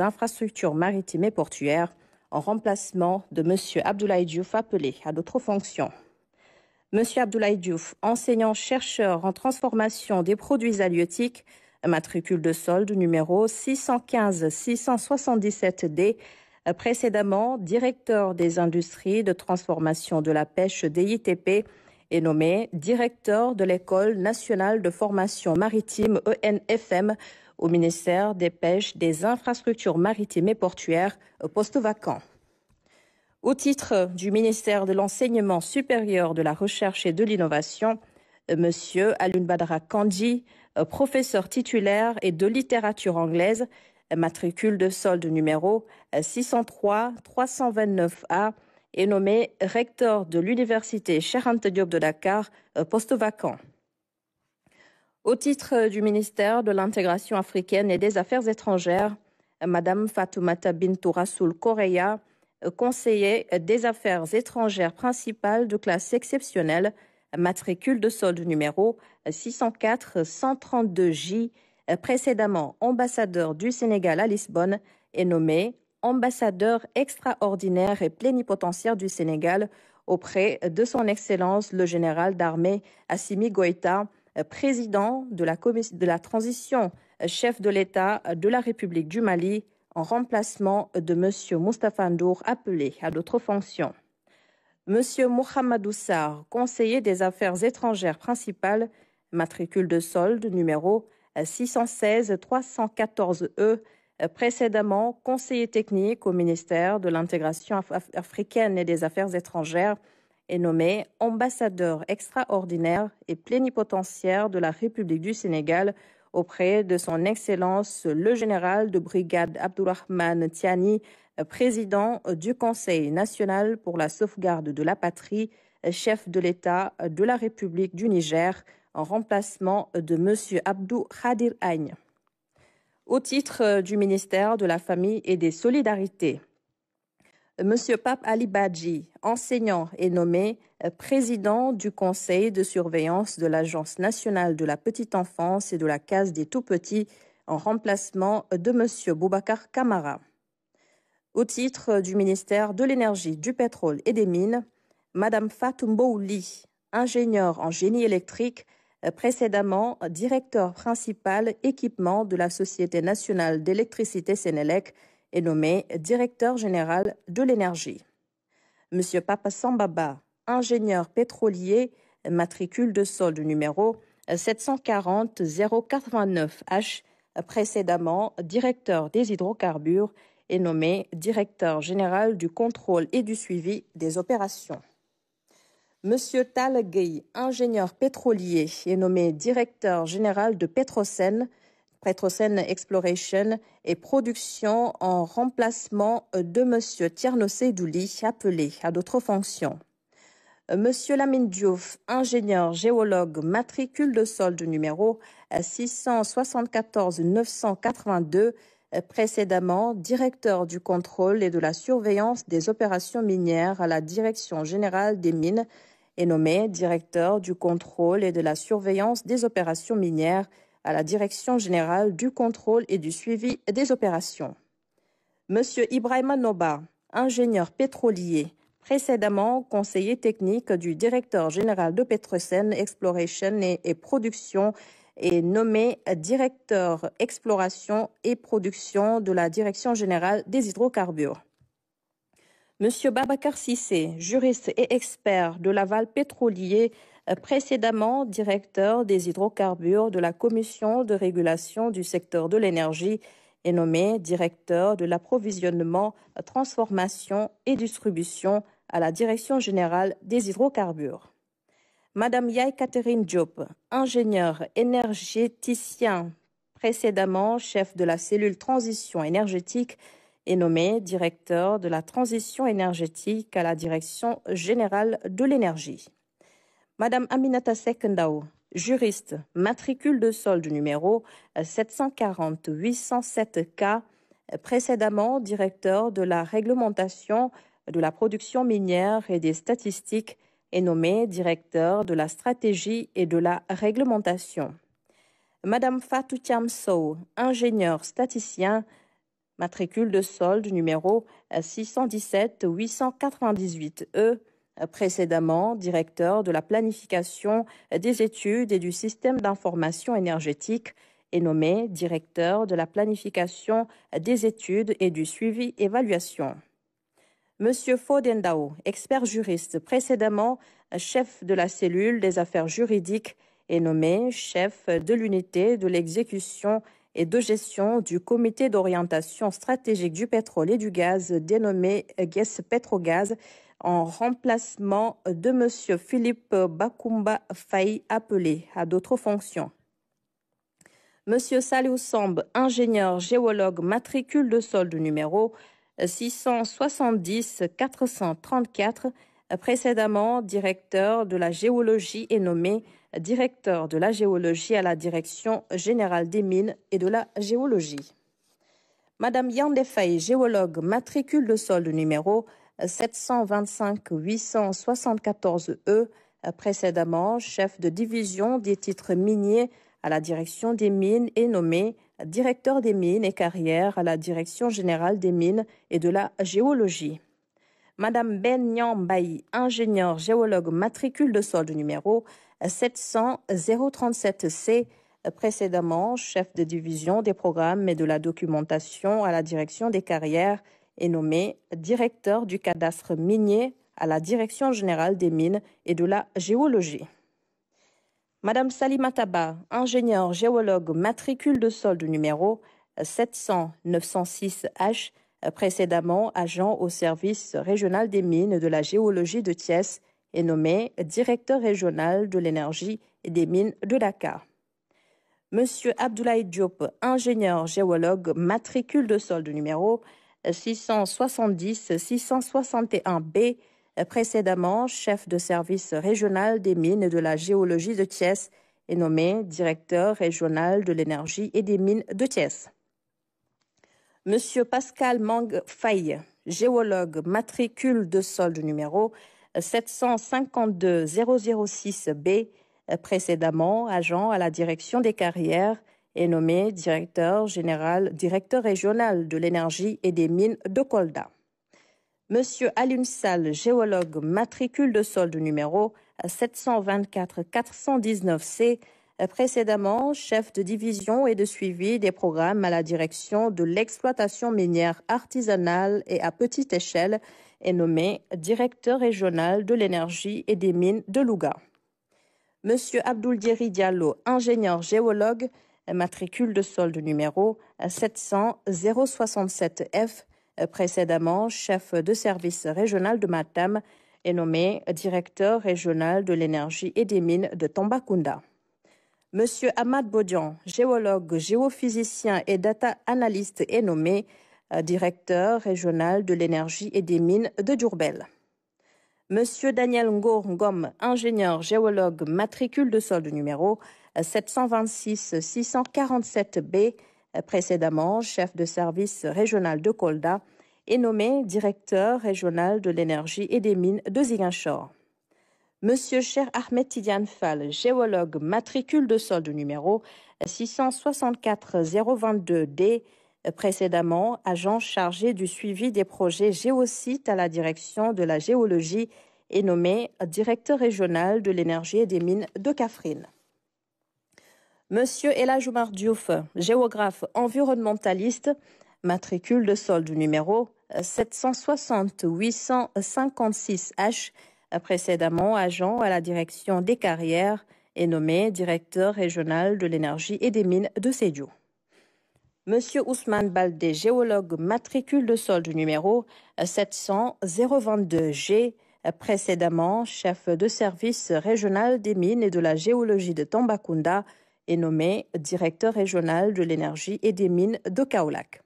infrastructures maritimes et portuaires en remplacement de M. Abdoulaye Diouf appelé à d'autres fonctions. M. Abdoulaye Diouf, enseignant-chercheur en transformation des produits halieutiques, matricule de solde numéro 615-677D, précédemment directeur des industries de transformation de la pêche DITP, est nommé directeur de l'École nationale de formation maritime ENFM au ministère des Pêches, des Infrastructures maritimes et portuaires, poste vacant. Au titre du ministère de l'Enseignement supérieur, de la Recherche et de l'Innovation, M. Alioune Badara Kandji, professeur titulaire et de littérature anglaise, matricule de solde numéro 603-329A, est nommé recteur de l'Université Cheikh Anta Diop de Dakar, poste vacant. Au titre du ministère de l'Intégration africaine et des Affaires étrangères, Mme Fatoumata Bintou Rassoul Correa, conseiller des Affaires étrangères principale de classe exceptionnelle, matricule de solde numéro 604-132J, précédemment ambassadeur du Sénégal à Lisbonne, est nommé ambassadeur extraordinaire et plénipotentiaire du Sénégal auprès de son Excellence le général d'armée Assimi Goïta, président de la transition, chef de l'État de la République du Mali, en remplacement de M. Moustapha Ndour, appelé à d'autres fonctions. M. Mohamedou Sarr, conseiller des affaires étrangères principales, matricule de solde numéro 616-314E, précédemment conseiller technique au ministère de l'Intégration africaine et des Affaires étrangères, est nommé ambassadeur extraordinaire et plénipotentiaire de la République du Sénégal auprès de son Excellence le général de brigade Abdourahmane Tiani, président du Conseil national pour la sauvegarde de la patrie, chef de l'État de la République du Niger, en remplacement de M. Abdou Khadir Agne. Au titre du ministère de la Famille et des Solidarités, M. Pape Ali Badji, enseignant, est nommé président du conseil de surveillance de l'Agence nationale de la petite enfance et de la case des tout-petits, en remplacement de M. Boubacar Kamara. Au titre du ministère de l'Énergie, du Pétrole et des Mines, Mme Fatou Mbouli, ingénieure en génie électrique, précédemment directeur principal équipement de la Société nationale d'électricité Sénélec, est nommé directeur général de l'énergie. M. Papa Sambaba, ingénieur pétrolier, matricule de solde numéro 740-089H, précédemment directeur des hydrocarbures, est nommé directeur général du contrôle et du suivi des opérations. M. Tal Gueye, ingénieur pétrolier, est nommé directeur général de Petrosen Exploration et Production, en remplacement de M. Tierno Seydouli, appelé à d'autres fonctions. M. Lamine Diouf, ingénieur géologue, matricule de solde numéro 674-982, précédemment directeur du contrôle et de la surveillance des opérations minières à la Direction générale des mines, est nommé directeur du contrôle et de la surveillance des opérations minières à la Direction générale du contrôle et du suivi des opérations. M. Ibrahima Noba, ingénieur pétrolier, précédemment conseiller technique du directeur général de Petrosen Exploration et Production, est nommé directeur exploration et production de la Direction générale des hydrocarbures. M. Babacar Sissé, juriste et expert de l'aval pétrolier, précédemment directeur des hydrocarbures de la Commission de régulation du secteur de l'énergie, est nommé directeur de l'approvisionnement, transformation et distribution à la Direction générale des hydrocarbures. Madame Yaye Catherine Diop, ingénieur énergéticien, précédemment chef de la cellule transition énergétique, est nommé directeur de la transition énergétique à la Direction générale de l'énergie. Madame Aminata Sekndao, juriste, matricule de solde numéro 740-807K, précédemment directeur de la réglementation de la production minière et des statistiques, est nommé directeur de la stratégie et de la réglementation. Madame Fatou Thiam Sow, ingénieur statisticien, matricule de solde numéro 617 898 E, précédemment directeur de la planification des études et du système d'information énergétique, est nommé directeur de la planification des études et du suivi-évaluation. Monsieur Fodendao, expert juriste, précédemment chef de la cellule des affaires juridiques, est nommé chef de l'unité de l'exécution et de gestion du comité d'orientation stratégique du pétrole et du gaz, dénommé GES Petrogaz, en remplacement de monsieur Philippe Bakumba Faye, appelé à d'autres fonctions. Monsieur Saliou Samb, ingénieur géologue, matricule de solde numéro 670 434, précédemment directeur de la géologie, est nommé directeur de la géologie à la Direction générale des mines et de la géologie. Madame Yande Faye, géologue, matricule de solde numéro 725 874 E, précédemment chef de division des titres miniers à la Direction des mines, est nommé directeur des mines et carrières à la Direction générale des mines et de la géologie. Madame Ben Nyambayi, ingénieur géologue, matricule de solde numéro 700 037C, précédemment chef de division des programmes et de la documentation à la Direction des carrières, est nommé directeur du cadastre minier à la Direction générale des mines et de la géologie. Madame Salimata Ba, ingénieure géologue, matricule de solde numéro 700 906H, précédemment agent au service régional des mines et de la géologie de Thiès, est nommé directeur régional de l'énergie et des mines de Dakar. Monsieur Abdoulaye Diop, ingénieur géologue, matricule de solde numéro 670 661B, précédemment chef de service régional des mines et de la géologie de Thiès, est nommé directeur régional de l'énergie et des mines de Thiès. Monsieur Pascal Mang Faye, géologue, matricule de solde numéro 752 006B, précédemment agent à la Direction des carrières, est nommé directeur régional de l'énergie et des mines de Kolda. Monsieur Alioune Sall, géologue, matricule de solde numéro 724 419C, précédemment chef de division et de suivi des programmes à la Direction de l'exploitation minière artisanale et à petite échelle, est nommé directeur régional de l'énergie et des mines de Louga. Monsieur Abdoul Dieri Diallo, ingénieur géologue, matricule de solde numéro 700 067F, précédemment chef de service régional de Matam, est nommé directeur régional de l'énergie et des mines de Tambacounda. Monsieur Ahmad Bodian, géologue, géophysicien et data analyst, est nommé directeur régional de l'énergie et des mines de Diourbel. Monsieur Daniel Ngom, ingénieur géologue, matricule de solde numéro 726 647B, précédemment chef de service régional de Kolda, est nommé directeur régional de l'énergie et des mines de Ziguinchor. Monsieur Cher Ahmed Tidiane Fall, géologue, matricule de solde numéro 664 022D, précédemment agent chargé du suivi des projets géosites à la Direction de la géologie, est nommé directeur régional de l'énergie et des mines de Kaffrine. Monsieur Elhadj Oumar Diouf, géographe environnementaliste, matricule de solde numéro 760 856H, précédemment agent à la Direction des carrières, est nommé directeur régional de l'énergie et des mines de Sédhiou. Monsieur Ousmane Baldé, géologue, matricule de solde numéro 700 022G, précédemment chef de service régional des mines et de la géologie de Tambacounda, est nommé directeur régional de l'énergie et des mines de Kaolack.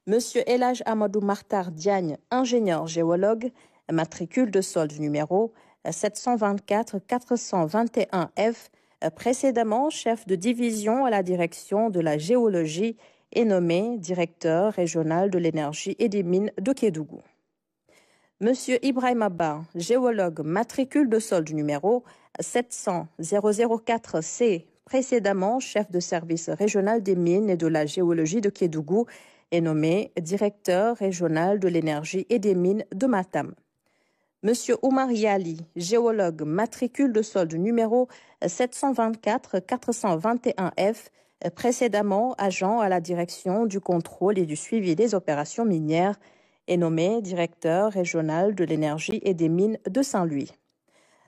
Monsieur Elhadj Amadou Martar Diagne, ingénieur géologue, matricule de solde numéro 724 421F, précédemment chef de division à la Direction de la géologie, est nommé directeur régional de l'énergie et des mines de Kédougou. Monsieur Ibrahim Abba, géologue, matricule de solde numéro 700 004C, précédemment chef de service régional des mines et de la géologie de Kédougou, est nommé directeur régional de l'énergie et des mines de Matam. Monsieur Oumar Yali, géologue, matricule de solde numéro 724-421F, précédemment agent à la direction du contrôle et du suivi des opérations minières, est nommé directeur régional de l'énergie et des mines de Saint-Louis.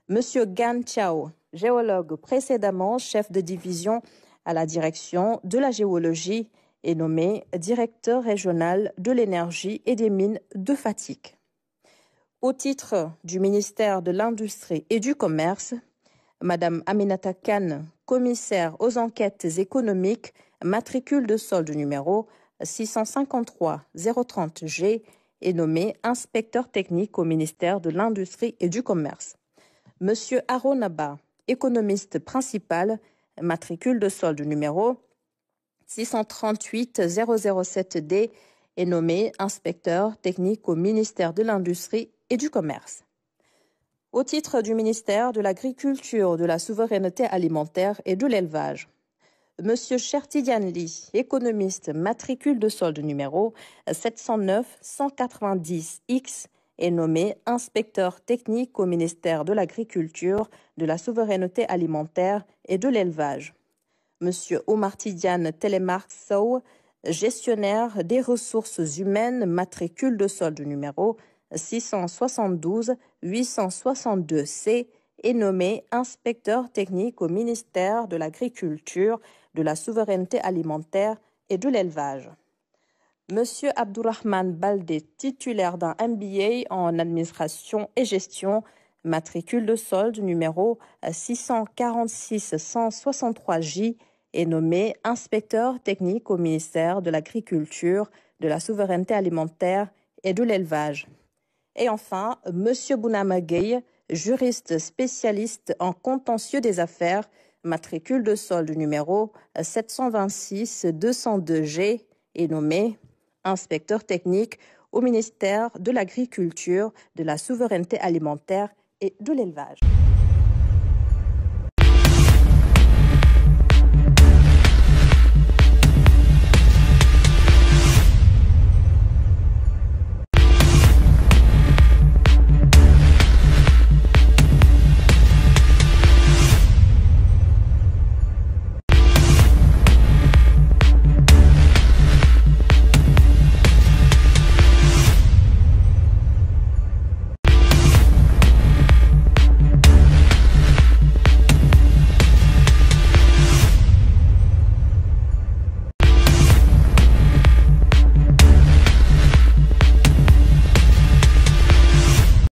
Monsieur Gan Chao, géologue, précédemment chef de division à la direction de la géologie, est nommé directeur régional de l'énergie et des mines de Fatick. Au titre du ministère de l'Industrie et du Commerce, Madame Aminata Kane, commissaire aux enquêtes économiques, matricule de solde numéro 653-030G, est nommé inspecteur technique au ministère de l'Industrie et du Commerce. Monsieur Haroun Abba, économiste principal, matricule de solde numéro 638-007D, est nommé inspecteur technique au ministère de l'Industrie et du Commerce. Au titre du ministère de l'Agriculture, de la Souveraineté alimentaire et de l'Élevage, Monsieur Chertidiane Ly, économiste, matricule de solde numéro 709-190X, est nommé inspecteur technique au ministère de l'Agriculture, de la Souveraineté alimentaire et de l'Élevage. Monsieur Omar Tidiane Telemark Sow, gestionnaire des ressources humaines, matricule de solde numéro 672-862C, est nommé inspecteur technique au ministère de l'Agriculture, de la Souveraineté alimentaire et de l'Élevage. Monsieur Abdourahmane Baldé, titulaire d'un MBA en administration et gestion, matricule de solde numéro 646-163J, est nommé inspecteur technique au ministère de l'Agriculture, de la Souveraineté alimentaire et de l'Élevage. Et enfin, Monsieur Bounama Gueye, juriste spécialiste en contentieux des affaires, matricule de solde numéro 726-202G, est nommé inspecteur technique au ministère de l'Agriculture, de la Souveraineté alimentaire et de l'Élevage.